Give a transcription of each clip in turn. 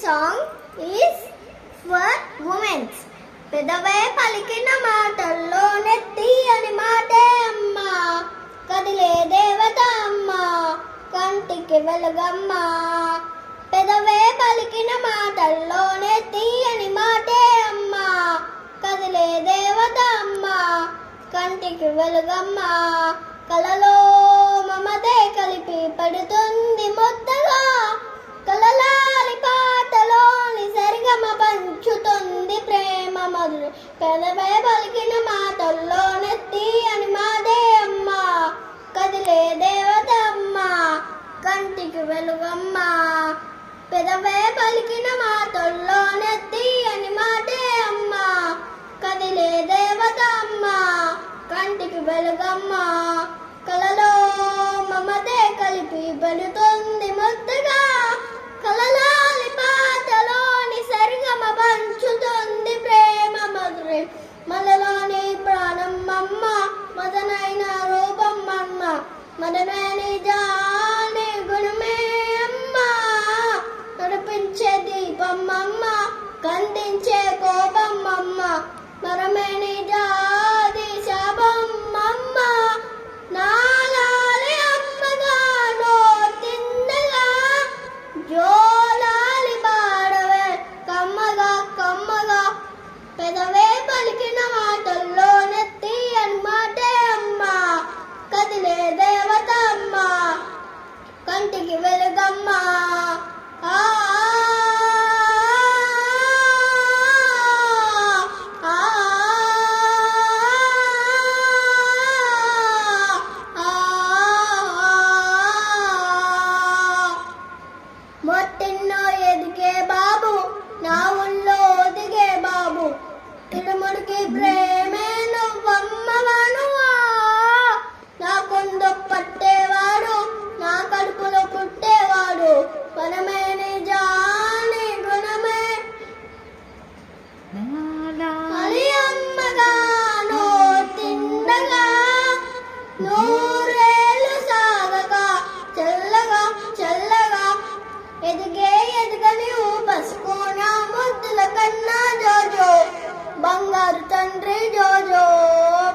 song is for women. పెదవే పలికిన మాటల్లోనే తీయని మాటే అమ్మ, కదిలే దేవత అమ్మ, కంటికి వెలుగమ్మ. పెదవే పలికిన మాటల్లోనే తీయని మాటే అమ్మ, కదిలే దేవత అమ్మ, కంటికి వెలుగమ్మ. కలలో మమతే కలిపి పడుతుంది ముద్దగా, కలలాలి పాటలోని సరిగమ పంచుతుంది ప్రేమ మధురు. పెదవే పలికిన మాటల్లోనే తీయని మాదే అమ్మ, కదిలే దేవత అమ్మ, కంటికి వెలుగమ్మ. పెదవే పలికిన మాటల్లోనే తీయని మాటే అమ్మ, కదిలే దేవత అమ్మ, కంటికి వెలుగమ్మ. కలలో మమతే కలిపి పడుతుంది ముద్దగా, కలలాలి పాటలోని సరిగమ పంచుతుంది ప్రేమ మధురే. మనలోని ప్రాణం అమ్మ, మదనైన రూపం అమ్మ, మనమే నిజాని గుణమే అమ్మ, నడిపించే దీపం అమ్మ, కందించే కోపం అమ్మ, మరమే నిజాది శాపం అమ్మ. నాలాలి అమ్మగా నో తిన్నగా, జోలాలి పాడవే కమ్మగా కమ్మగా. పెదవే పలికిన మాటల్లోనే తీయని మాటే అమ్మ, కదిలే దేవత అమ్మ, కంటికి వెలుగమ్మ. ఆ మొట్టిన్నో ఎదిగే బాబు, నా ఊళ్ళో ఒదిగే బాబు, తిరుముడికి ప్రేమే నువ్వమ్మవాను. నా కొందు పట్టేవాడు, నా కడుపులో పుట్టేవాడు, మనమే నిజాని గుణమే. అది అమ్మగా నో తిండగా, నూరేళ్ళు సాగగా చల్లగా చల్లగా, ఎదిగే ఎదగని పసుకోన ముద్దుల కన్నా జోజో, బంగారు తండ్రి జోజో,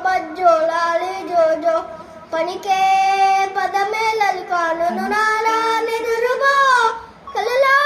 బజ్జోలాలి జోజో, పనికే పదమే లలికాను నాలా నిదురుబో, కలలా